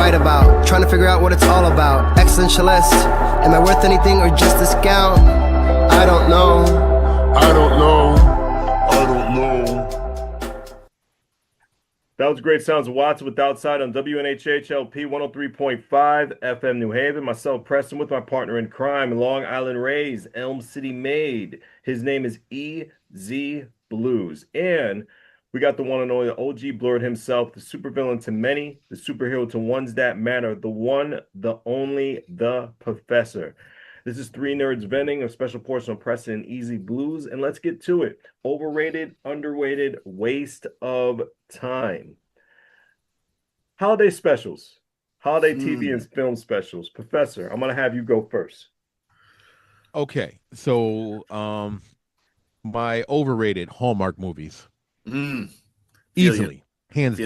write about. Trying to figure out what it's all about. Existentialist. Am I worth anything or just discount? I don't know. I don't know. I don't know. That was great sounds of Watts with Outside on WNHHLP 103.5 FM New Haven. Myself, Preston, with my partner in crime, Long Island Rays, Elm City Made. His name is EZ BlueZ. And we got the one and only OG Blurred himself, the supervillain to many, the superhero to ones that matter, the one, the only, the professor. This is Three Nerds Venting, a special portion of Preston and EZ BlueZ, and let's get to it. Overrated, underrated, waste of time. Holiday specials, holiday TV and film specials. Professor, I'm going to have you go first. Okay, so my overrated Hallmark movies. Easily, hands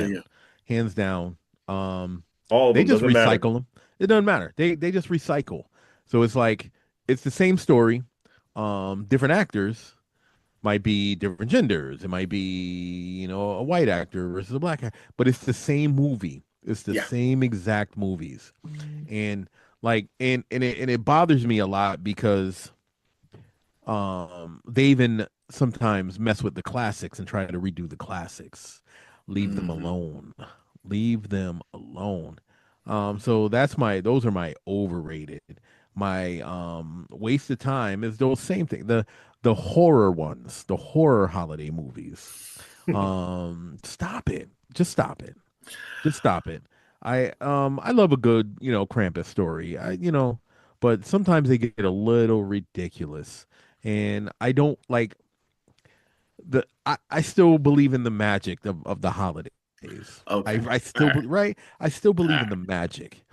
down. All of they them, just doesn't matter. recycle them. It doesn't matter. They just recycle. So it's like it's the same story. Different actors, might be different genders. It might be, a white actor versus a black actor, but it's the same movie. It's the same exact movies. And it bothers me a lot because they even sometimes mess with the classics and try to redo the classics. Leave them alone. Leave them alone. So those are my overrated. My waste of time is those same thing. The horror ones, the horror holiday movies. Stop it. Just stop it. Just stop it. I love a good, Krampus story. But sometimes they get a little ridiculous. And I don't like I still believe in the magic of the holidays. Okay. I still right. I still believe in the magic,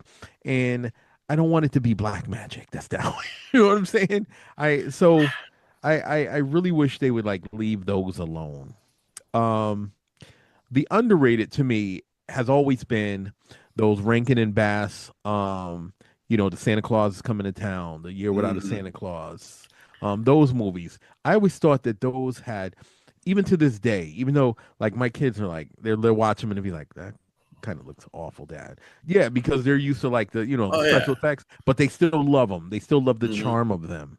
and I don't want it to be black magic. That's down. You know what I'm saying? I really wish they would like leave those alone. The underrated to me has always been those Rankin and Bass. The Santa Claus is coming to town. The Year Without a Santa Claus. Those movies. I always thought that those had, even to this day, even though like my kids are like they're watching them and be like, that kind of looks awful, Dad. Yeah, because they're used to like the special effects, but they still love them. They still love the charm of them,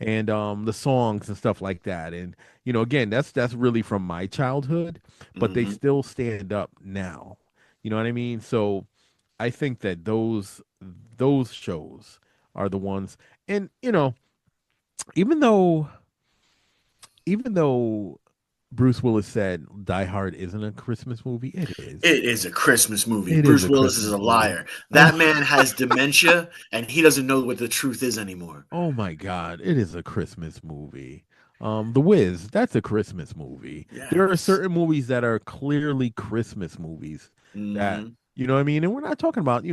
and the songs and stuff like that. And again, that's really from my childhood, but they still stand up now. You know what I mean? So I think that those shows are the ones, and even though Bruce Willis said Die Hard isn't a Christmas movie, it is. It is a Christmas movie. It Bruce is a Willis Christmas is a movie. liar. That man has dementia, and he doesn't know what the truth is anymore. Oh my God, it is a Christmas movie. The Wiz, that's a Christmas movie. Yes. There are certain movies that are clearly Christmas movies that you know what I mean, and we're not talking about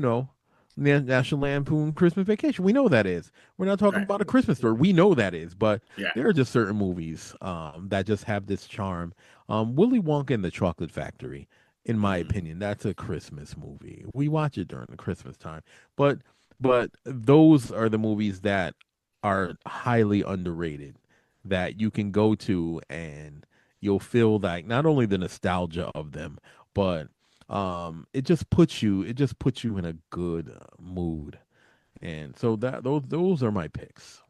National Lampoon Christmas Vacation. We know that is. We're not talking about A Christmas Story. We know that is, but there are just certain movies that just have this charm. Willy Wonka and the Chocolate Factory, in my opinion, that's a Christmas movie. We watch it during the Christmas time. But those are the movies that are highly underrated that you can go to and you'll feel like not only the nostalgia of them, but it just puts you in a good mood. And so those are my picks.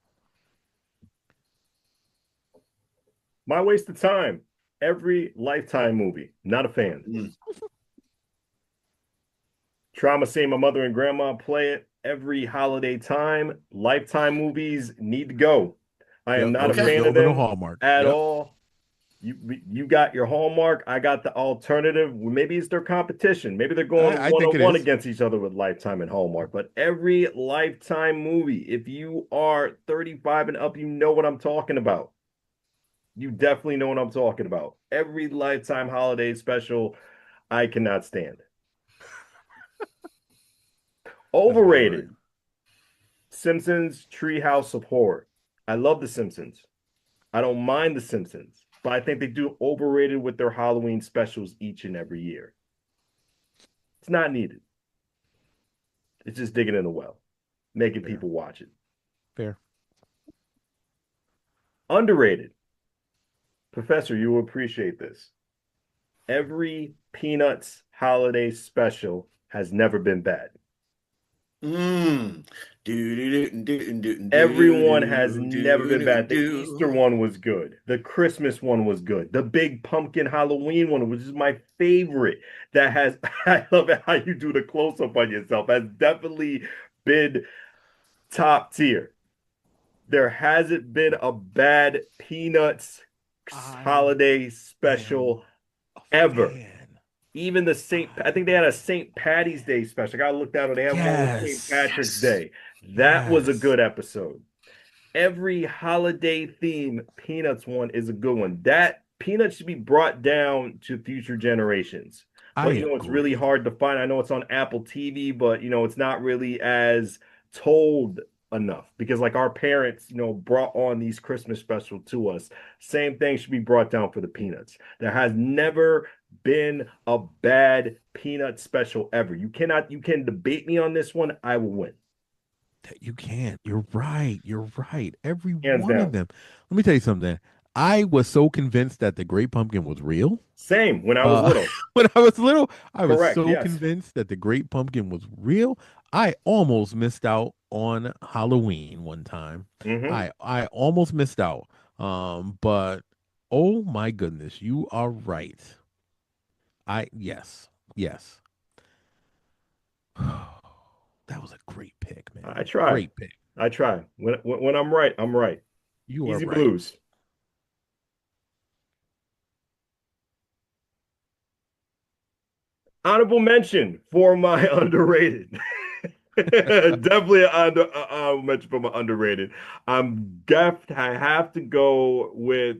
My waste of time. Every Lifetime movie. Not a fan. Trauma seeing my mother and grandma play it every holiday time. Lifetime movies need to go. I am not a fan of them Hallmark at all. You got your Hallmark. I got the alternative. Maybe it's their competition. Maybe they're going one-on-one against each other with Lifetime and Hallmark. But every Lifetime movie, if you are 35 and up, you know what I'm talking about. You definitely know what I'm talking about. Every Lifetime holiday special, I cannot stand. Overrated. Simpsons Treehouse of Horror. I love The Simpsons. I don't mind The Simpsons, but I think they do overrated with their Halloween specials each and every year. It's not needed. It's just digging in the well, making people watch it. Fair. Underrated. Professor, you will appreciate this. Every Peanuts holiday special has never been bad. Mm. Do, do, do, do, do, Everyone has do, never do, been do, bad. The Easter do. one was good. The Christmas one was good. The big pumpkin Halloween one, which is my favorite, that has, I love it how you do the close up on yourself, has definitely been top tier. There hasn't been a bad Peanuts I holiday am special a ever. fan. Even the I think they had a St. Patty's Day special. I gotta look down. They have one with St. Yes. Patrick's Yes. Day. That was a Yes. good episode. Every holiday theme Peanuts one is a good one. That Peanuts should be brought down to future generations. I But it's really agree. hard to find. I know it's on Apple TV, but it's not really as told enough because like our parents, brought on these Christmas special to us. Same thing should be brought down for the Peanuts. There has never been a bad Peanut special ever. You can debate me on this one. I will win. That you can't. You're right. You're right. Every Hands one of down. them. Let me tell you something. I was so convinced that the Great Pumpkin was real. Same when I was little. When I was little, I was Correct. so Yes. convinced that the Great Pumpkin was real. I almost missed out on Halloween one time. Hmm. I almost missed out. But oh my goodness, you are right. Yes. Yes. That was a great pick, I man. try. Great pick. I try. When I'm right, I'm right. You are Easy right. Blues. Honorable mention for my underrated. Definitely an honorable mention for my underrated. I have to go with.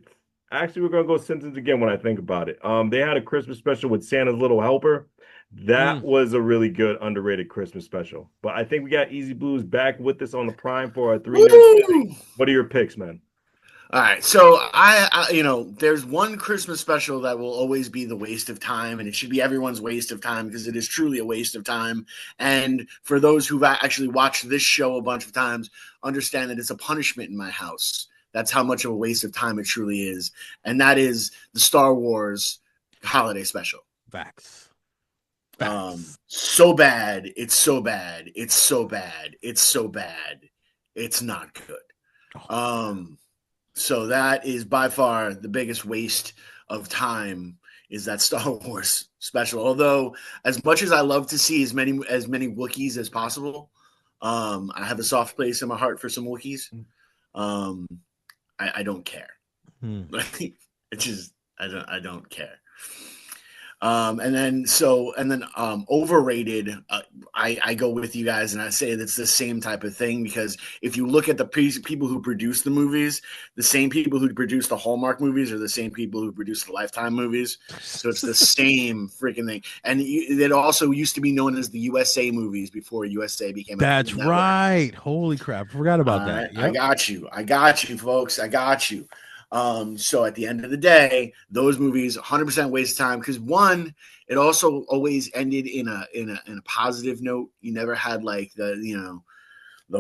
Actually, we're gonna go Simpsons again when I think about it. They had a Christmas special with Santa's Little Helper. That Mm. was a really good underrated Christmas special. But I think we got Easy Blues back with us on the Prime for our three nerds Woo! debate. What are your picks, man? All right, so there's one Christmas special that will always be the waste of time, and it should be everyone's waste of time because it is truly a waste of time. And for those who've actually watched this show a bunch of times, understand that it's a punishment in my house. That's how much of a waste of time it truly is, and that is the Star Wars holiday special. Facts. Facts. So bad, it's so bad, it's so bad, it's so bad, it's not good. Oh, So that is by far the biggest waste of time is that Star Wars special. Although, as much as I love to see as many Wookiees as possible, I have a soft place in my heart for some Wookiees. Um, I don't care. hmm. It's just I don't care. And then overrated. I go with you guys, and I say that's the same type of thing because if you look at the people who produce the movies, the same people who produce the Hallmark movies are the same people who produce the Lifetime movies. So it's the same freaking thing. And it also used to be known as the USA movies before USA became a That's network. right. Holy crap. Forgot about All right, that. I Yep. got you. I got you, folks. I got you. So at the end of the day, those movies 100% waste of time because one, it also always ended in a positive note. You never had like the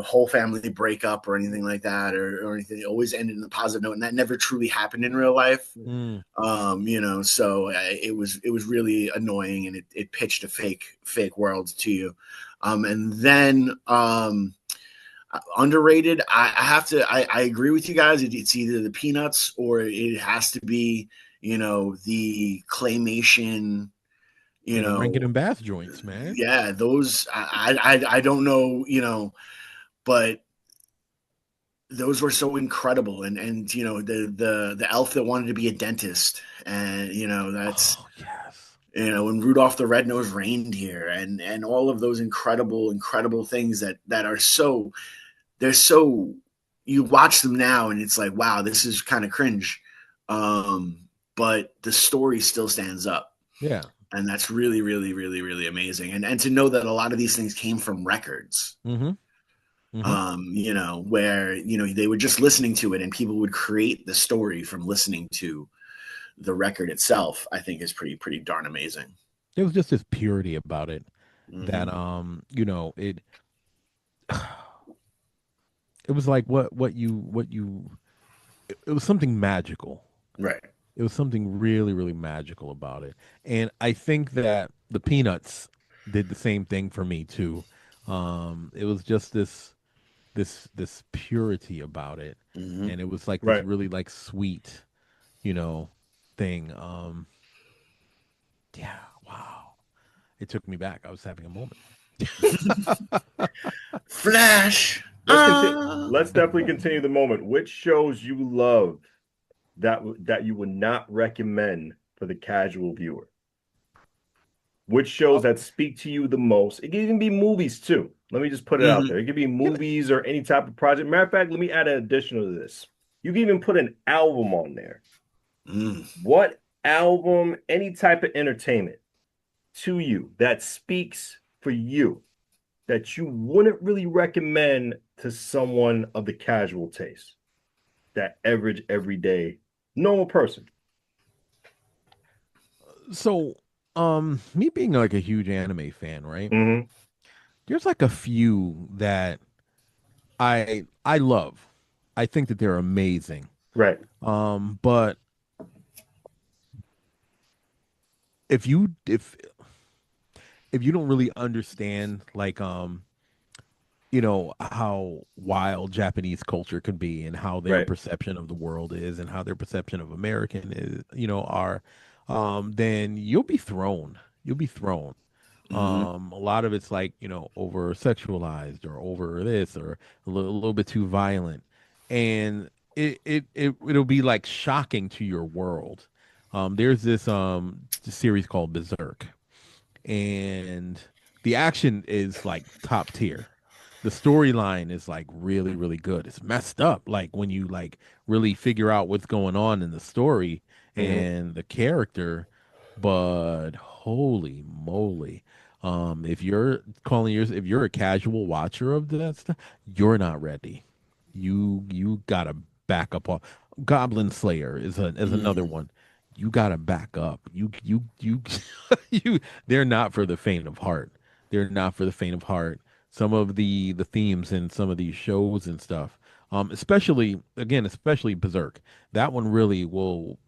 whole family breakup or anything like that or anything. It always ended in a positive note, and that never truly happened in real life. Mm. So it was really annoying, and it pitched a fake world to you. And then underrated. I have to. I agree with you guys. It's either the Peanuts or it has to be the claymation. Yeah, You the Rankin know, and Bass joints, man. yeah, those. I don't know. But those were so incredible, and the elf that wanted to be a dentist, and that's Oh, yes. and Rudolph the Red-Nosed Reindeer, and all of those incredible things that are so they're so you watch them now and it's like wow this is kind of cringe but the story still stands up Yeah. and that's really really really really amazing and to know that a lot of these things came from records Mm-hmm. Mm-hmm. where they were just listening to it and people would create the story from listening to the record itself. I think is pretty darn amazing. There was just this purity about it that Hmm. it it was like what you it was something magical. Right. It was something really, really magical about it. And I think that the Peanuts did the same thing for me too. It was just this purity about it, Hmm. and it was like this Right. really like sweet, you know, thing. Yeah, wow. It took me back. I was having a moment. Flash. Let's continue. Let's definitely continue the moment. Which shows you love that you would not recommend for the casual viewer? Which shows that speak to you the most? It can even be movies too. Let me just put it out Hmm. there. It could be You know, movies or any type of project. Matter of fact, let me add an additional to this. You can even put an album on there. Mm. What album, any type of entertainment to you that speaks for you that you wouldn't really recommend to someone of the casual taste, that average, everyday, normal person? so me being like a huge anime fan, right? Mm-hmm. There's like a few that I love. I think that they're amazing. Right. But if you if you don't really understand like how wild Japanese culture can be and how their Right. perception of the world is and how their perception of American is, are, then you'll be thrown. You'll be thrown. Hmm. A lot of it's like, over sexualized or over this or a little bit too violent. And it'll be like shocking to your world. There's this series called Berserk, and the action is like top tier. The storyline is like really, really good. It's messed up. Like when you like really figure out what's going on in the story Mm-hmm. and the character, but holy moly. If you're a casual watcher of that stuff, you're not ready. You gotta back up off. Goblin Slayer is another Hmm. one. You gotta back up. You you they're not for the faint of heart. They're not for the faint of heart. Some of the themes in some of these shows and stuff. Especially Berserk. That one it'll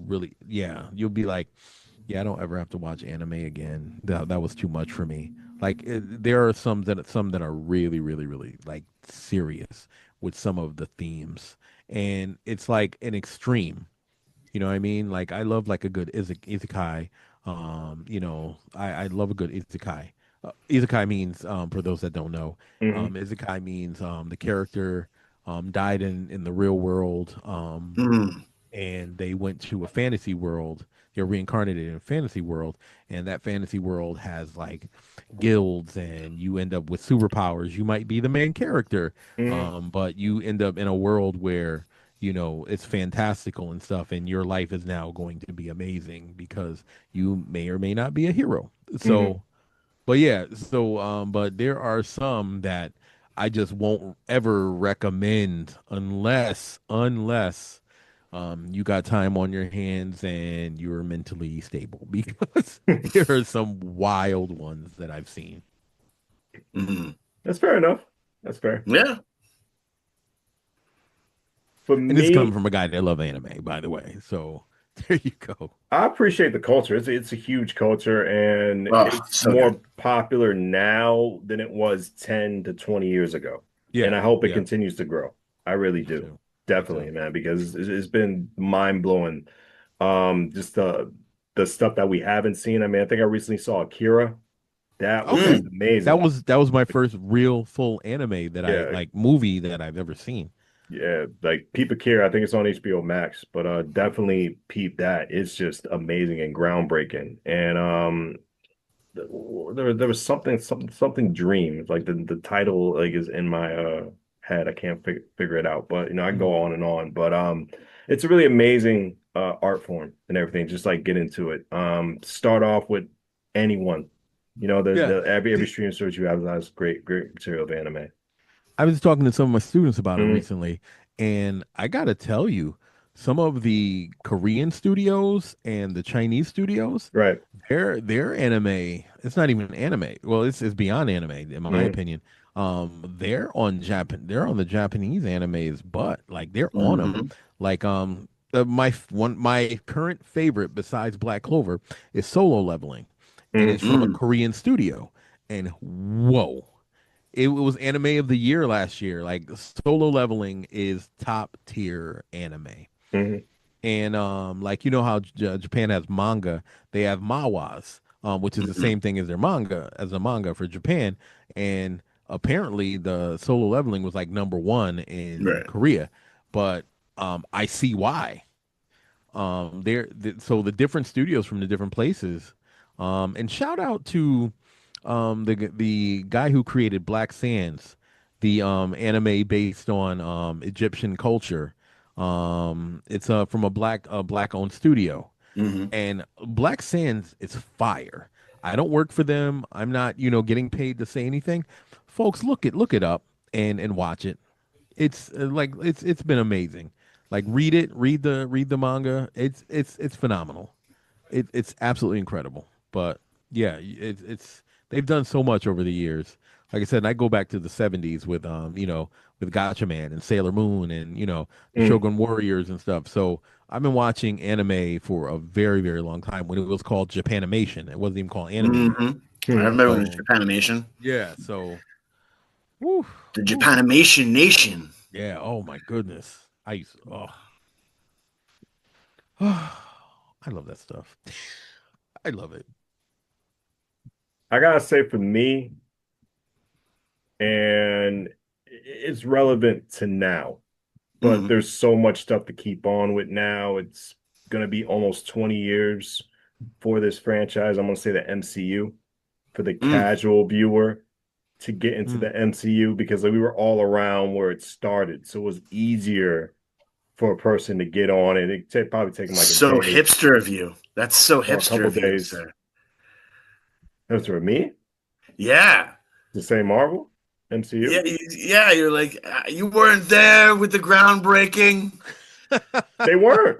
really, yeah, you'll be like, yeah, I don't ever have to watch anime again. That was too much for me. Like there are some that are really, really, really like serious with some of the themes, and it's like an extreme. You know what I mean? Like I love like a good isekai. I love a good isekai. Isekai means, for those that don't know, Mm-hmm. isekai means the character died in the real world, Mm. and they went to a fantasy world. They're reincarnated in a fantasy world, and that fantasy world has like guilds, and you end up with superpowers. You might be the main character, Mm-hmm. but you end up in a world where it's fantastical and stuff, and your life is now going to be amazing because you may or may not be a hero. Mm-hmm. So, but yeah, but there are some that I just won't ever recommend unless you got time on your hands and you're mentally stable because there are some wild ones that I've seen. Hmm. That's fair enough. That's fair. Yeah. For And this is coming me, from a guy that love anime, by the way. So there you go. I appreciate the culture. It's a huge culture, and Oh, it's so good. more popular now than it was 10 to 20 years ago. And Yeah, I hope it yeah, continues to grow. I really me do. too. Me Definitely, too. man, because it's been mind-blowing. Just the stuff that we haven't seen. I mean, I think I recently saw Akira. That was Okay. Mm. That amazing. was that was my first real full anime that I Yeah, like movie that I've ever seen. yeah, like peep Akira. I think it's on HBO Max, but definitely peep that. It's just amazing and groundbreaking. And there was something dream, like the title like is in my head. I can't figure it out, but I can Mhm. go on and on. But it's a really amazing art form and everything. Just like get into it. Start off with anyone. Yeah. The every The, stream search you have has great material of anime. I was talking to some of my students about it Hmm. recently, and I gotta tell you, some of the Korean studios and the Chinese studios, Right. their anime, it's not even anime. Well, it's beyond anime, in my Hmm. opinion. They're on the Japanese animes, but like they're on them. Hmm. Like my current favorite besides Black Clover is Solo Leveling, and Hmm. it's from a Mm. Korean studio. And whoa. it was anime of the year last year. Like Solo Leveling is top tier anime. Mhm. And like you know how Japan has manga, they have manhwas, which is the Mhm. same thing as their manga as a manga for Japan. And apparently, the Solo Leveling was like number one in Right. Korea, but I see why. So the different studios from the different places, and shout out to the guy who created Black Sands, the anime based on Egyptian culture. It's from a black owned studio, Hmm. and Black Sands is fire. I don't work for them. I'm not, getting paid to say anything. Folks, look it up and watch it. It's like it's been amazing. Like read it, read the manga. It's phenomenal. It's absolutely incredible. But yeah, it's they've done so much over the years. Like I said, and I go back to the '70s with with Gotcha Man and Sailor Moon and the Mm. Shogun Warriors and stuff. So I've been watching anime for a very very long time when it was called Japanimation. It wasn't even called anime yet. Hmm. I Mhm. remember when it was So Japanimation. yeah, so woo, The woo, Japanimation Nation. yeah. Oh my goodness, I used I love that stuff. I love it. I gotta say, for me, and it's relevant to now, but Hmm. there's so much stuff to keep on with now. It's gonna be almost 20 years for this franchise. I'm gonna say the MCU for the Mm. casual viewer to get into Mm. the MCU because we were all around where it started, so it was easier for a person to get on it. Probably take them like a So day hipster of you. That's so or a hipster couple of you, days. sir. That's for me Yeah. to say Marvel Yeah, MCU. yeah, you're like you weren't there with the groundbreaking. They weren't.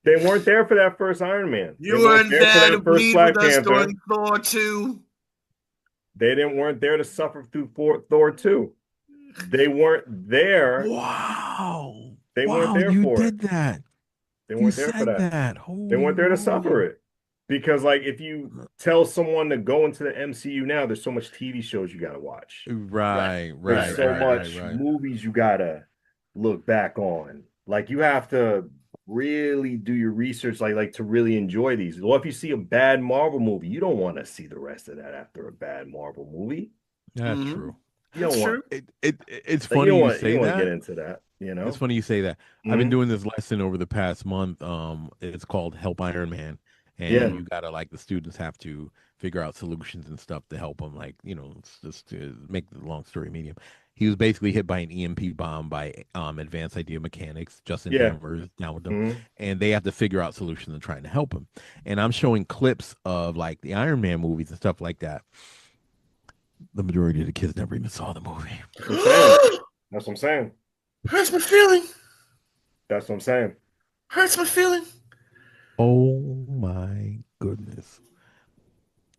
They weren't there for that first Iron Man. They You weren't weren't there for there to that first bleed with Black us Panther. during Thor 2. They didn't weren't there to suffer through Thor 2. They weren't there. Wow. They weren't Wow, there you for it. did that. They You weren't there for said that. that. They Holy weren't there to suffer moly. it. Because like if you tell someone to go into the MCU now, there's so much TV shows you gotta watch. Right, Right, There's right, right, so right, right, right. right, much right. movies you gotta look back on. Like you have to really do your research, like to really enjoy these. Well, if you see a bad Marvel movie, you don't want to see the rest of that after a bad Marvel movie. That's Hmm. true. You don't That's want true. It's like funny you you say don't want to get that. into that, you It's know? funny you say that. I've been Hmm. doing this lesson over the past month. It's called Help Iron Man, and Yeah. Hmm. you gotta like the students have to figure out solutions and stuff to help them. Like it's just to make the long story medium. He was basically hit by an EMP bomb by Advanced Idea Mechanics. Justin Yeah. Hammer is down with them, Hmm. and they have to figure out solutions and trying to help him. And I'm showing clips of like the Iron Man movies and stuff like that. The majority of the kids never even saw the movie. That's what I'm saying. That's what I'm saying. Hurts my feeling. That's what I'm saying. Hurts my feeling. Oh my goodness.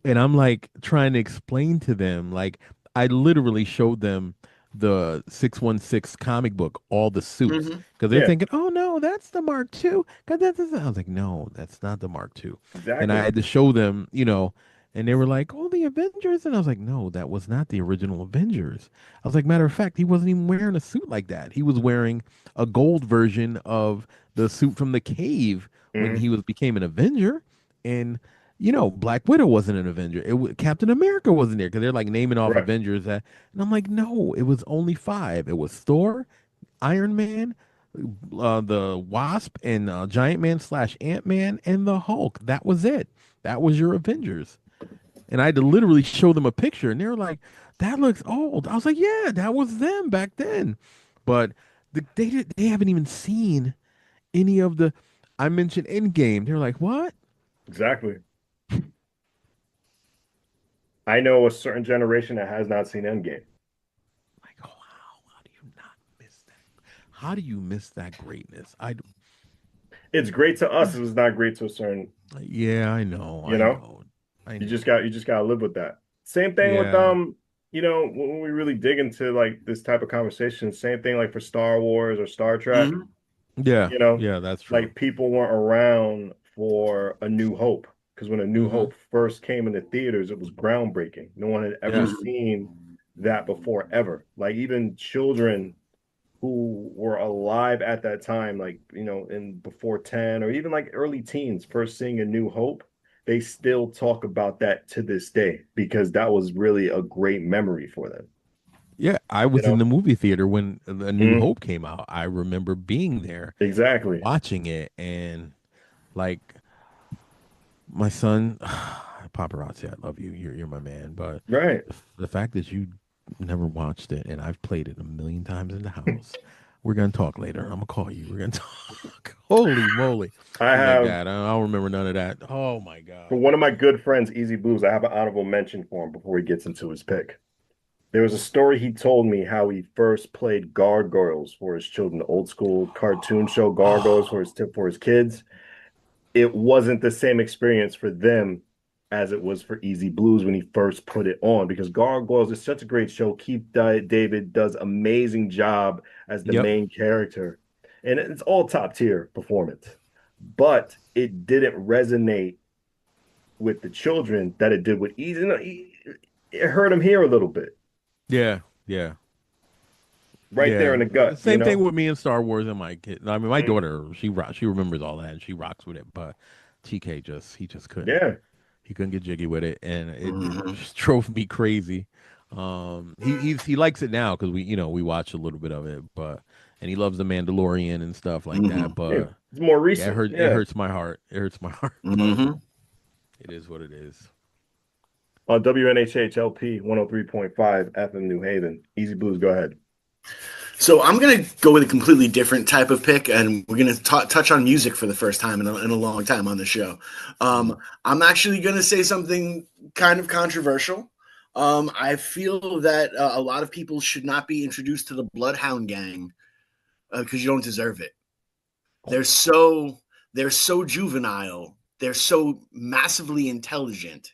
And I'm like trying to explain to them, like I literally showed them the 616 comic book, all the suits, Hmm. because they're Yeah, thinking, oh no, that's the Mark II. Cause that's I was like, no, that's not the Mark II. And I exactly. had to show them, and they were like, oh, the Avengers. And I was like, no, that was not the original Avengers. I was like, matter of fact, he wasn't even wearing a suit like that. He was wearing a gold version of the suit from the cave when Hmm. he became an Avenger. And Black Widow wasn't an Avenger. Captain America wasn't there because they're like naming off Right. Avengers. And I'm like, no, it was only five. It was Thor, Iron Man, the Wasp, and Giant Man slash Ant Man, and the Hulk. That was it. That was your Avengers. And I had to literally show them a picture, and they were like, "That looks old." I was like, "Yeah, that was them back then," but they haven't even seen any of the. I mentioned Endgame. They're like, "What?" Exactly. I know a certain generation that has not seen Endgame. Like, oh, how do you not miss that? How do you miss that greatness? It's great to us, it's not great to a certain, Yeah, I know, you I know. know, I You know. just gotta live with that. Same thing with Yeah, when we really dig into like this type of conversation, same thing like for Star Wars or Star Trek, Hmm. yeah, you know, yeah. That's true. like people weren't around for A New Hope because when A New Mm-hmm. Hope first came into theaters, it was groundbreaking. No one had ever Yeah, Hmm. seen that before ever. Like even children who were alive at that time, like, you know, in before 10 or even like early teens, first seeing A New Hope, they still talk about that to this day because that was really a great memory for them, Yeah, I you was in know? the movie theater when A New Mhm. Hope came out. I remember being there Exactly. watching it, and like my son, paparazzi, I love you. You're my man. But Right. the fact that you never watched it and I've played it a million times in the house. We're gonna talk later. I'm gonna call you. We're gonna talk. Holy moly! I He's like, have Dad, I don't remember none of that. Oh my for god. one of my good friends, Easy Blues, I have an honorable mention for him before he gets into his pick. There was a story he told me how he first played Gargoyles for his children, the old school cartoon show Gargoyles Oh, for his kids. It wasn't the same experience for them as it was for Easy Blues when he first put it on because Gargoyles is such a great show. Keith David does amazing job as the yep. main character, and it's all top tier performance. But it didn't resonate with the children that it did with Easy. It hurt him here a little bit, Yeah. Yeah. right there Yeah. in the gut, you Same thing know. with me and Star Wars and my kid. I mean, my Mm, daughter, she remembers all that and she rocks with it. But TK he just couldn't. yeah. He couldn't get jiggy with it, and it Mhm. just drove me crazy. He likes it now because we watch a little bit of it, but and he loves the Mandalorian and stuff like that. Mhm. Yeah, But it's more yeah, recent. it Yeah. hurts my heart. It hurts my heart, but Mhm. it is what it is. On WNHHLP 103.5 FM New Haven. Easy Blues, go ahead. So I'm gonna go with a completely different type of pick, and we're gonna touch on music for the first time in a long time on the show. Mm. I'm actually gonna say something kind of controversial. I feel that a lot of people should not be introduced to the Bloodhound Gang because you don't deserve it. They're so they're so juvenile. They're so massively intelligent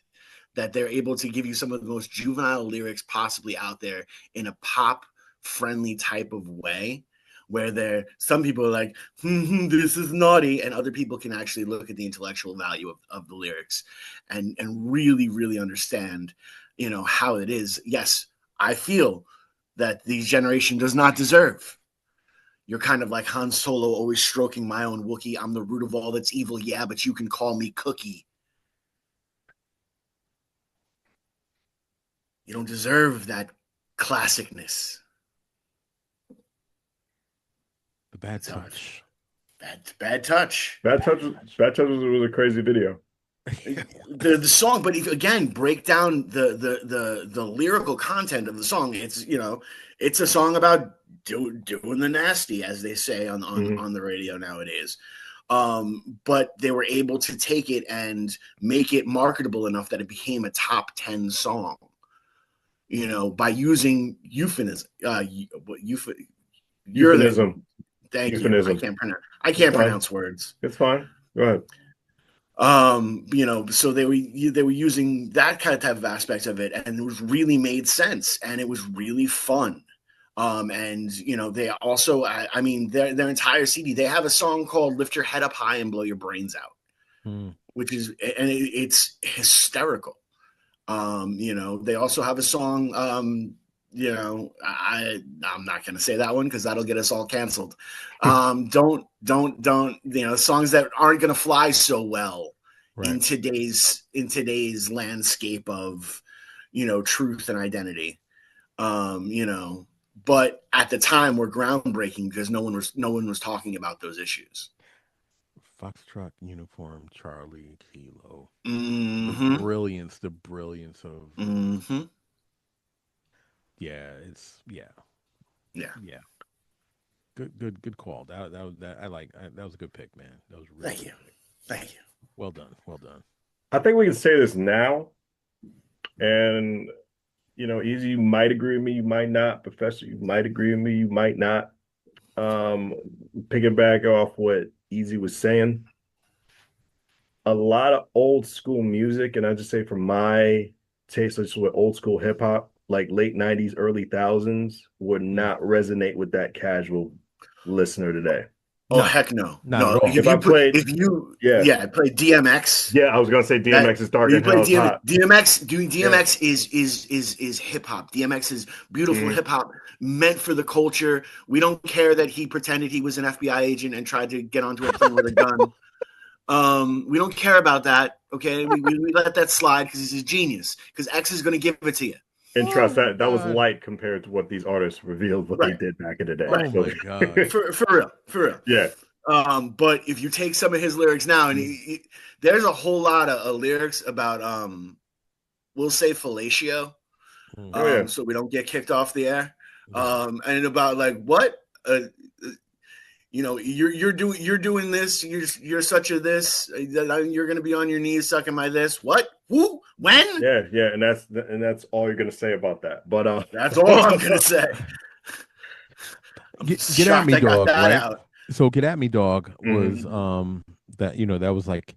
that they're able to give you some of the most juvenile lyrics possibly out there in a pop friendly type of way where there some people are like this is naughty and other people can actually look at the intellectual value of the lyrics and really understand how it is. Yes, I feel that the generation does not deserve. You're kind of like Han Solo, always stroking my own Wookiee. I'm the root of all that's evil, yeah, but you can call me Cookie. You don't deserve that classicness. The bad That's how I feel. touch. Bad touch. Bad Touch was a crazy video. The song, but if, again, break down the lyrical content of the song. It's a song about doing the nasty, as they say Mhm. on the radio nowadays. But they were able to take it and make it marketable enough that it became a top 10 song. By using euphemism. You're the Euphemism. Thank you. I Euphemism. can't pronounce. I It's can't fine. pronounce words. It's fine. Go ahead. So they were using that kind of type of aspect of it, and it was really made sense, and it was really fun. And they also, I mean, their entire CD, they have a song called "Lift Your Head Up High and Blow Your Brains Out," Mm. which is, and it's hysterical. They also have a song. I'm not going to say that one because that'll get us all canceled. Don't songs that aren't going to fly so well Right. in today's landscape of truth and identity. But at the time were groundbreaking because no one was talking about those issues. Foxtrot uniform, Charlie Kilo. Mm-hmm. The brilliance of Mm-hmm. yeah. It's yeah, Yeah. yeah. Good call. That was a good pick, man. That was a really Thank you. good pick. Thank you. Well done. Well done. I think we can say this now, and Easy, you might agree with me, you might not. Professor, you might agree with me, you might not. Um, Picking back off what Easy was saying, a lot of old school music, and I just say from my taste, just with old school hip hop, like late 90s, early thousands, would Mm. not resonate with that casual listener today. Oh No, heck no, not at no. all. If I played, yeah, Yeah, play DMX. yeah, I was gonna say That DMX is dark when you and play hell is hot. DMX is hip hop. DMX is beautiful Mhm. hip hop meant for the culture. We don't care that he pretended he was an FBI agent and tried to get onto a plane with a gun. We don't care about that. Okay, we let that slide because he's a genius. Because X is going to give it to you. And Oh trust my that was god. light compared to what these artists revealed what they Right, did back in the day. Oh right. So my god. For real. yeah, But if you take some of his lyrics now, and there's a whole lot of lyrics about we'll say fellatio, Mm, oh yeah, so we don't get kicked off the air, right. and about like what you're doing this, you're such a this, you're gonna be on your knees sucking my this, what, who, when? yeah, and that's all you're gonna say about that. But That's all I'm gonna say. I'm Get at shocked me, I got dog, that right? out. So Get at Me Dog was Mhm. that that was like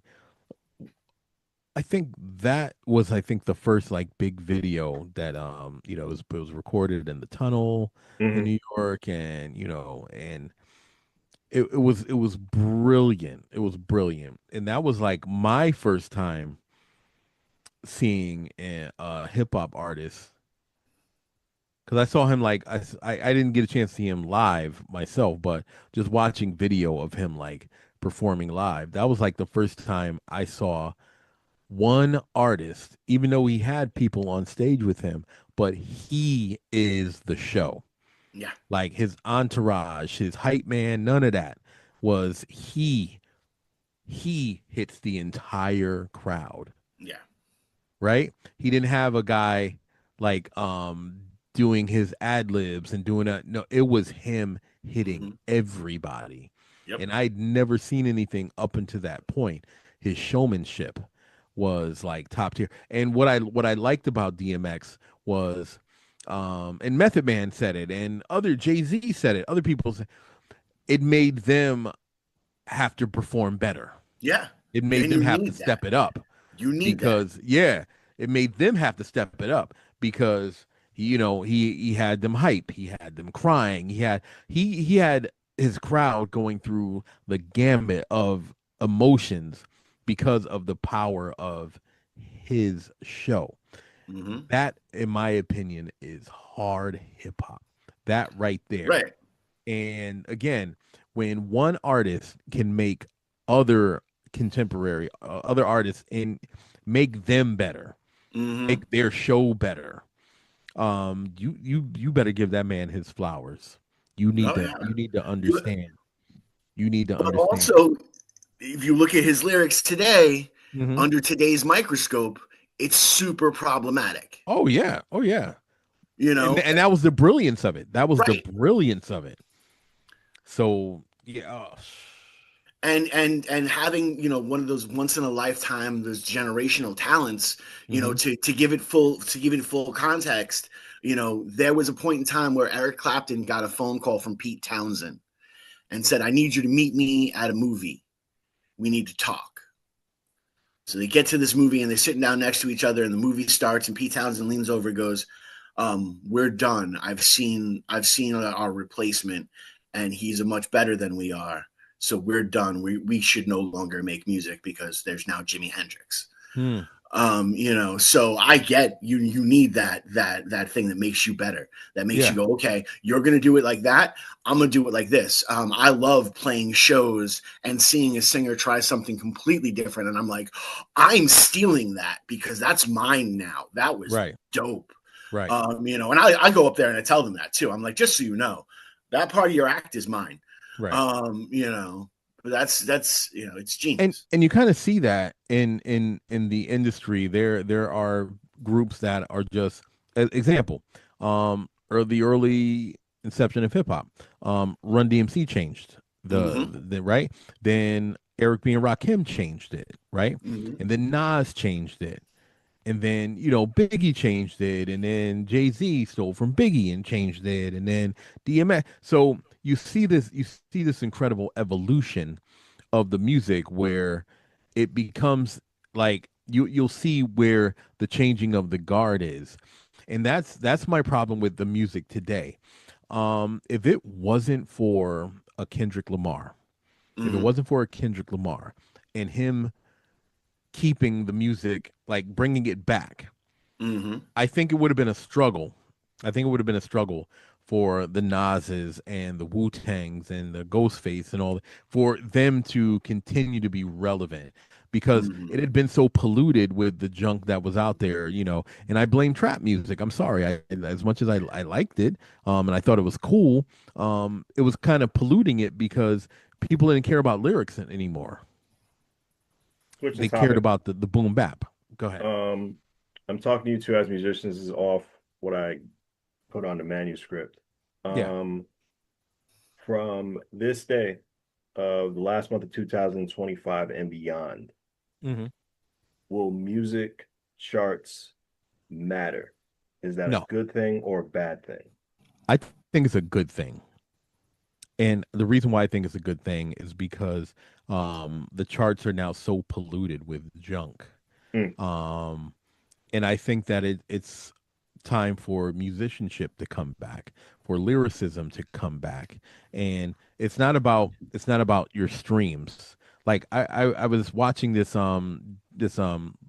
I think that was the first like big video that it was recorded in the tunnel in Mhm. New York, and and it was brilliant. It was brilliant. And that was like my first time seeing a hip hop artist, because I saw him like I didn't get a chance to see him live myself, but just watching video of him like performing live. That was like the first time I saw one artist, even though he had people on stage with him, but he is the show. Yeah, Like his entourage, his hype man, none of that was he. He hits the entire crowd, yeah. right? He didn't have a guy like doing his ad libs and doing that. No, it was him hitting Mm-hmm. everybody. Yep. And I'd never seen anything up until that point. His showmanship was like top tier. And what I liked about DMX was and Method Man said it, and other Jay-Z said it, other people said it made them have to perform better. Yeah, It made and them you have to need that. step it up You need that. because it made them have to step it up because he had them hype, he had them crying, he had his crowd going through the gambit of emotions because of the power of his show. Mm-hmm. That, in my opinion, is hard hip hop. That right there. Right. And again, when one artist can make other other artists and make them better, Mm-hmm. make their show better, you better give that man his flowers. Oh yeah. You need to You, understand. You need to but understand. also, if you look at his lyrics today, Hmm. under today's microscope, it's super problematic. Oh yeah. Oh yeah. You know, And that was the brilliance of it. That was the right? brilliance of it. So yeah. And having one of those once in a lifetime, those generational talents, Hmm. to give it full context. There was a point in time where Eric Clapton got a phone call from Pete Townsend and said, "I need you to meet me at a movie. We need to talk." So they get to this movie and they're sitting down next to each other, and the movie starts, and Pete Townsend leans over and goes, "We're done. I've seen our replacement, and he's a much better than we are. So we're done. We should no longer make music because there's now Jimi Hendrix." Hmm. So I get you need that thing that makes you better, that makes you Yeah. go, okay, you're gonna do it like that, I'm gonna do it like this. I love playing shows and seeing a singer try something completely different, and I'm like, I'm stealing that because that's mine now. That was Right. dope. Right. And I go up there and I tell them that too. I'm like, just so you know, that part of your act is mine. Right. But that's it's genius. And you kind of see that in the industry. There are groups that are just example, or the early inception of hip hop. Run DMC changed Mm-hmm. the right. Then Eric B and Rakim changed it, right? Mm-hmm. And then Nas changed it. And then Biggie changed it, and then Jay-Z stole from Biggie and changed it, and then DMX. So you see this incredible evolution of the music where it becomes like you'll see where the changing of the guard is. And that's my problem with the music today. If it wasn't for a Kendrick Lamar, if it Mm-hmm. wasn't for a Kendrick Lamar and him keeping the music, like bringing it back, Mm-hmm. I think it would have been a struggle. I think it would have been a struggle for the Nas's and the Wu Tangs and the Ghostface and all for them to continue to be relevant because Mm-hmm. it had been so polluted with the junk that was out there, you know. And I blame trap music. I'm sorry. As much as I liked it, and I thought it was cool, it was kind of polluting it because people didn't care about lyrics anymore. Switching They cared topics. about the boom bap. Go ahead. Um, I'm talking to you two as musicians. This is off what I put on the manuscript. Yeah. Um, from this day of the last month of 2025 and beyond, Mm-hmm. will music charts matter? Is that a No, good thing or a bad thing? I think it's a good thing. And the reason why I think it's a good thing is because the charts are now so polluted with junk. Mm, Um, and I think that it's time for musicianship to come back, for lyricism to come back. And it's not about your streams. Like I was watching this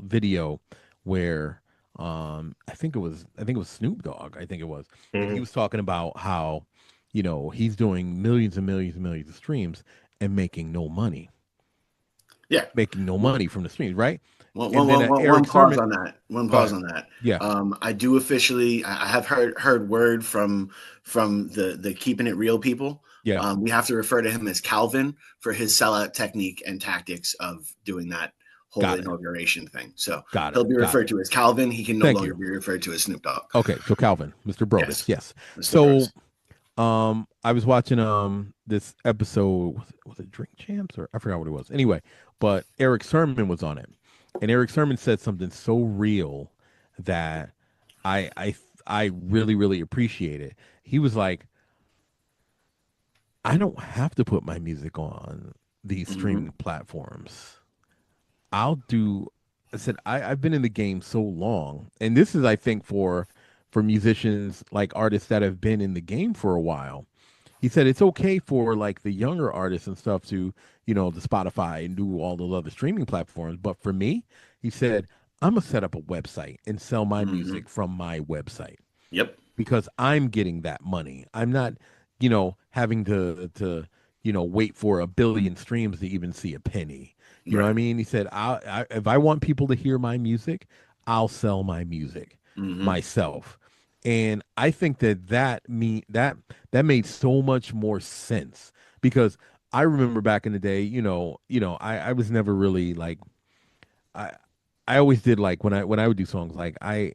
video where I think it was Snoop Dogg, I think it was. And he mhm. was talking about how, he's doing millions and millions and millions of streams and making no money. Yeah. Making no money from the streams, right? One, And one, then one, one, one Eric pause Sermon, on that. One go pause ahead. on that. Yeah, I do officially. I have heard word from the keeping it real people. yeah, We have to refer to him as Calvin for his sellout technique and tactics of doing that whole got it. inauguration thing. So Got it. he'll be Got referred it. to as Calvin. He can no Thank longer you. be referred to as Snoop Dogg. Okay, so Calvin, Mr. Brodus, Yes, yes. Mr. So Bros. I was watching this episode, was it Drink Champs or I forgot what it was. Anyway, but Eric Sermon was on it. And Eric Sermon said something so real that I I I really, really appreciate it. He was like, I don't have to put my music on these Hmm. streaming platforms. I'll do. I said I've been in the game so long, and this is, I think, for musicians like artists that have been in the game for a while. He said it's okay for like the younger artists and stuff to, the Spotify and do all those other streaming platforms, but for me, he said I'm gonna set up a website and sell my Hmm. music from my website Yep. because I'm getting that money. I'm not, having to wait for a billion streams to even see a penny. You know what I Right. mean? He said, if I want people to hear my music, I'll sell my music Hmm. myself. And I think that made so much more sense because I remember back in the day, I was never really like I I always did like when I would do songs like I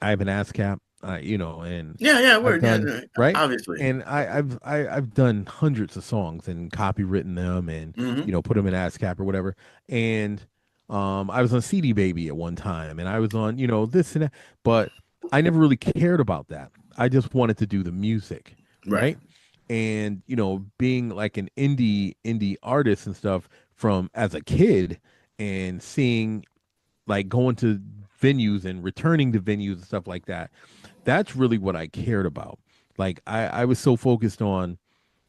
have an ASCAP, and Yeah. Yeah. I've Word. Yeah. done right, Obviously. and I've done hundreds of songs and copywritten them and Hmm. put them in ASCAP or whatever. And I was on CD Baby at one time, and I was on this and that, but I never really cared about that. I just wanted to do the music, Right. right? And being like an indie artist and stuff from as a kid and seeing like going to venues and returning to venues and stuff like that. That's really what I cared about. Like I was so focused on,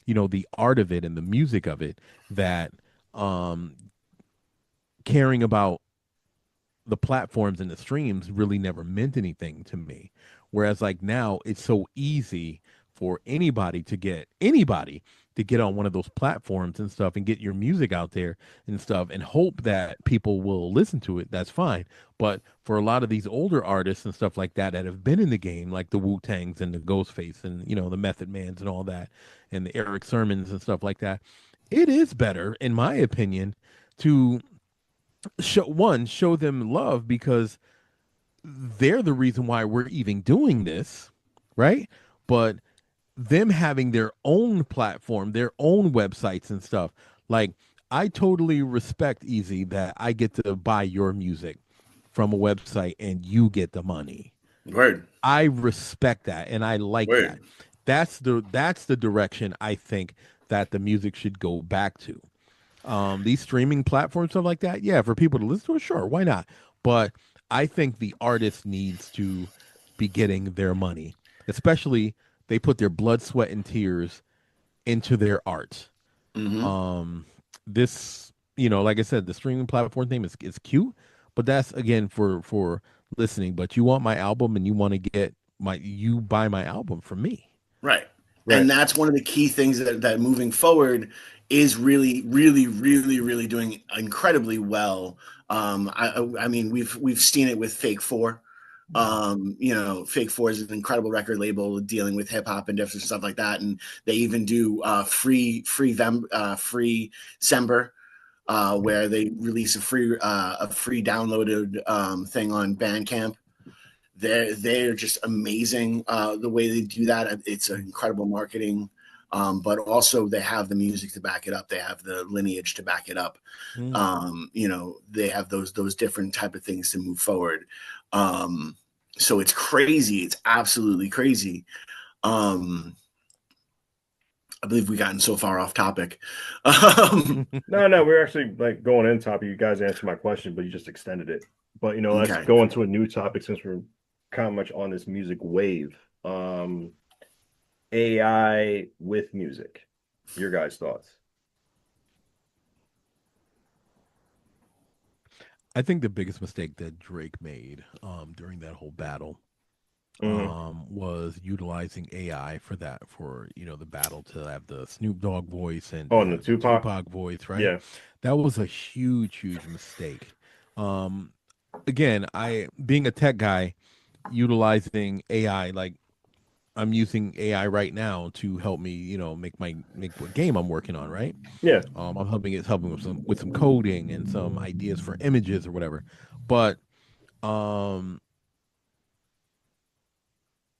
the art of it and the music of it that um caring about the platforms and the streams really never meant anything to me. Whereas like now it's so easy for anybody to get on one of those platforms and stuff and get your music out there and stuff and hope that people will listen to it. That's fine. But for a lot of these older artists and stuff like that have been in the game, like the Wu Tangs and the Ghostface and the Method Mans and all that, and the Eric Sermons and stuff like that, it is better, in my opinion, to show them love because they're the reason why we're even doing this, right? But them having their own platform, their own websites and stuff, like I totally respect Easy that I get to buy your music from a website and you get the money. Word. I respect that and I like that. Word. That's the direction I think that the music should go back to. These streaming platforms, stuff like that, yeah, for people to listen to it, sure, why not? But I think the artist needs to be getting their money, especially they put their blood, sweat, and tears into their art. This, like I said, the streaming platform thing is cute, but that's again for listening. But you want my album and you want to get you buy my album from me. Right. Right. And that's one of the key things that moving forward is really, really, really, really doing incredibly well. I mean, we've seen it with Fake Four. Fake Four is an incredible record label dealing with hip hop and different stuff like that, and they even do free Sember, where they release a free downloaded thing on Bandcamp. They're just amazing. The way they do that, it's an incredible marketing. But also they have the music to back it up. They have the lineage to back it up. They have those different type of things to move forward. So it's crazy. It's absolutely crazy. I believe we've gotten so far off topic. No, we're actually like going in topic. You guys answered my question, but you just extended it. But let's go into a new topic since we're kind of much on this music wave. AI with music. Your guys' thoughts? I think the biggest mistake that Drake made during that whole battle was utilizing AI for the battle to have the Snoop Dogg voice and the Tupac voice, right? Yeah. That was a huge mistake. Again, I being a tech guy, utilizing AI, like I'm using AI right now to help me, make what game I'm working on, right? Yeah. I'm helping with some coding and some ideas for images or whatever. But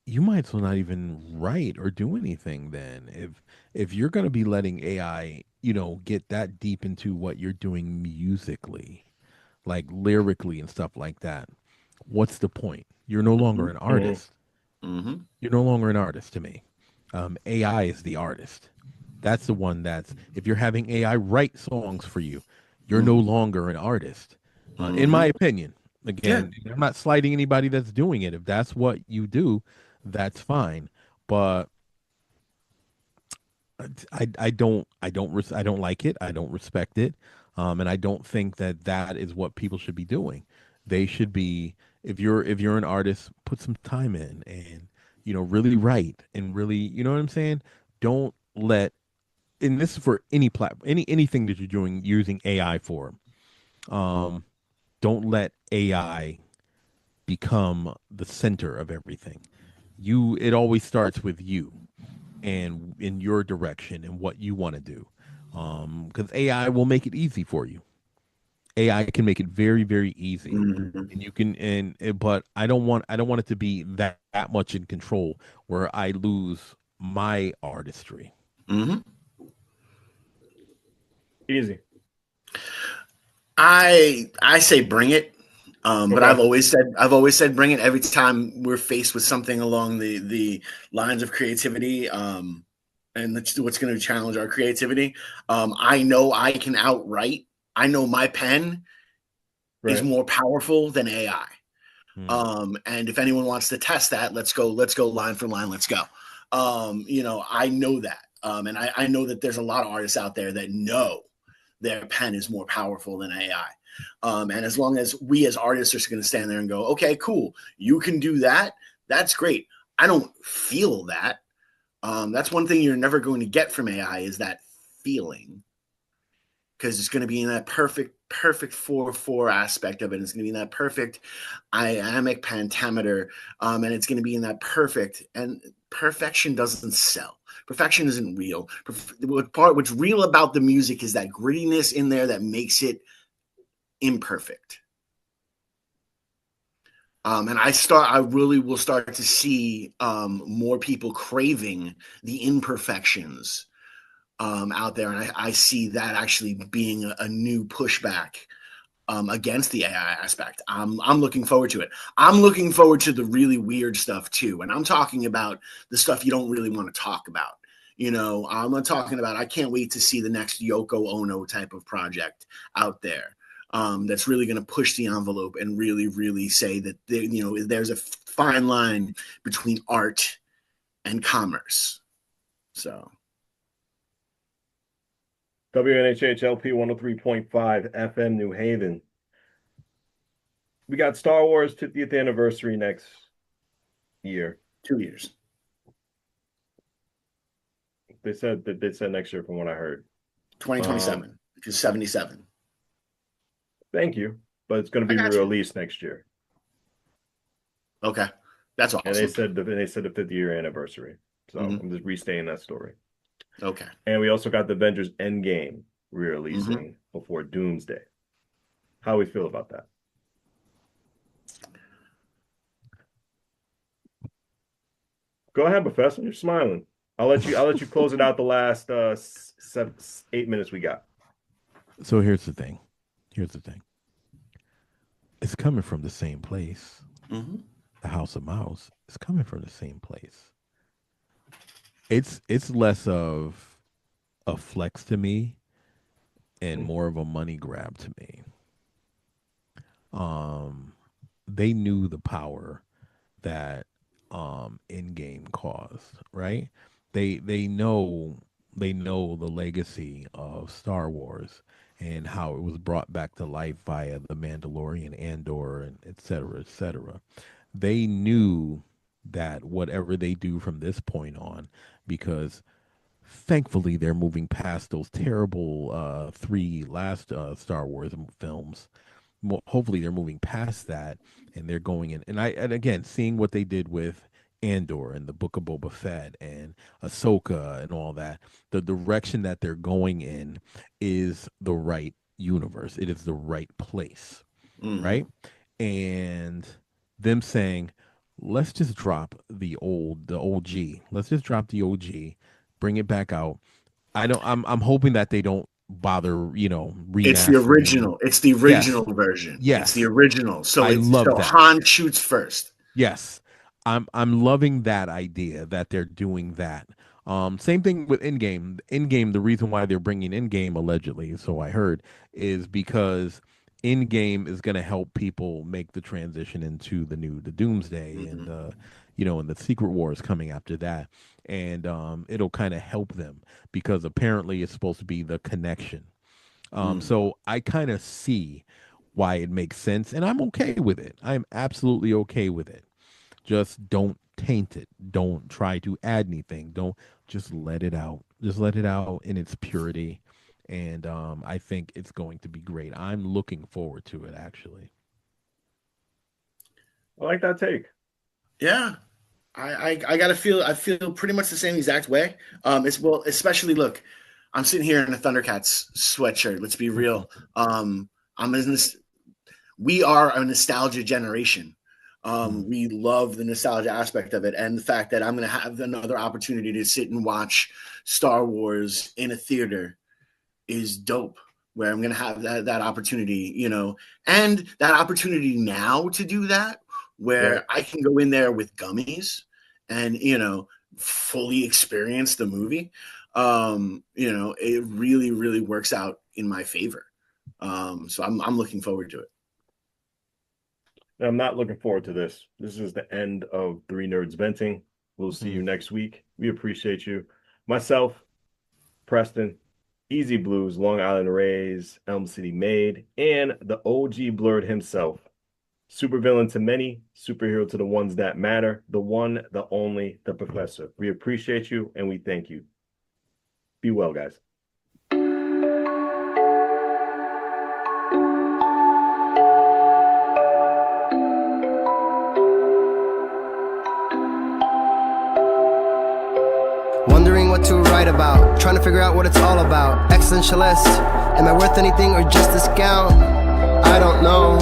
you might as well not even write or do anything then. If you're going to be letting AI, get that deep into what you're doing musically, like lyrically and stuff like that, what's the point? You're no longer an artist. You're no longer an artist to me. AI is the artist. That's the one if you're having AI write songs for you, you're no longer an artist. In my opinion. Again, I'm not slighting anybody that's doing it. If that's what you do, that's fine. But I don't like it. I don't respect it. And I don't think that is what people should be doing. They should be, if you're an artist, put some time in and really write and really, you know what I'm saying? Don't let, and this is for any platform, anything that you're doing using AI for. Don't let AI become the center of everything. It always starts with you and in your direction and what you want to do. Because AI will make it easy for you. AI can make it very, very easy, and you can. But I don't want it to be that much in control where I lose my artistry. Easy. I say bring it. But I've always said bring it every time we're faced with something along the lines of creativity, and what's going to challenge our creativity. I know I can outright. I know my pen is more powerful than AI. And if anyone wants to test that, let's go line for line. Let's go. I know that. And I know that there's a lot of artists out there that know their pen is more powerful than AI. And as long as we as artists are going to stand there and go, okay, cool, you can do that. That's great. I don't feel that. That's one thing you're never going to get from AI is that feeling, because it's going to be in that perfect 4/4 aspect of it. It's going to be in that perfect iambic pentameter. And it's going to be in that perfect, and perfection doesn't sell. Perfection isn't real. What's real about the music is that grittiness in there that makes it imperfect. And I really will start to see more people craving the imperfections out there. And I see that actually being a new pushback against the AI aspect. I'm looking forward to it. I'm looking forward to the really weird stuff too. And I'm talking about the stuff you don't really want to talk about. I'm not talking about, I can't wait to see the next Yoko Ono type of project out there. That's really going to push the envelope and really, really say that there's a fine line between art and commerce. So, WNHHLP 103.5 FM New Haven. We got Star Wars 50th anniversary next year. 2 years. They said next year from what I heard. 2027, which is 77. Thank you. But it's going to be released next year. Okay. That's awesome. And they said the 50-year anniversary. So I'm just restating that story. Okay. And we also got the Avengers Endgame re-releasing before Doomsday. How we feel about that? Go ahead, Professor. You're smiling. I'll let you close it out the last 8 minutes we got. So here's the thing. It's coming from the same place. The House of Mouse is coming from the same place. It's less of a flex to me and more of a money grab to me. They knew the power that Endgame caused, right? They know the legacy of Star Wars and how it was brought back to life via the Mandalorian, Andor, and et cetera, they knew that whatever they do from this point on, because thankfully they're moving past those terrible 3 last Star Wars films. Hopefully they're moving past that and they're going in. And again, seeing what they did with Andor and the Book of Boba Fett and Ahsoka and all that, the direction that they're going in is the right universe. It is the right place, right? And them saying, let's just drop the OG. Let's just drop the OG, bring it back out. I'm hoping that they don't bother, remastering. It's the original. It's the original version. Yes. It's the original. So I love that. Han shoots first. Yes. I'm loving that idea that they're doing that. Same thing with Endgame. Endgame, the reason why they're bringing Endgame allegedly, so I heard, is because Endgame is going to help people make the transition into the Doomsday and and the Secret Wars coming after that, and it'll kind of help them because apparently it's supposed to be the connection. So I kind of see why it makes sense, and I'm okay with it. I'm absolutely okay with it. Just don't taint it. Don't try to add anything. Don't, just let it out. Just let it out in its purity. And I think it's going to be great. I'm looking forward to it, actually. I like that take. Yeah. I gotta feel, I feel pretty much the same exact way. Especially look, I'm sitting here in a Thundercats sweatshirt. Let's be real. We are a nostalgia generation. We love the nostalgia aspect of it, and the fact that I'm going to have another opportunity to sit and watch Star Wars in a theater is dope. Where I'm going to have that opportunity, and that opportunity now to do that, where I can go in there with gummies and fully experience the movie. It really, really works out in my favor. So I'm looking forward to it. I'm not looking forward to this. This is the end of 3 Nerds Venting. We'll see you next week. We appreciate you. Myself, Preston, Easy Blues, Long Island Rays, Elm City Made, and the OG Blurred himself. Supervillain to many, superhero to the ones that matter, the one, the only, the Professor. We appreciate you and we thank you. Be well, guys. Wondering what to write about, trying to figure out what it's all about. Existentialist, am I worth anything or just a scout? I don't know.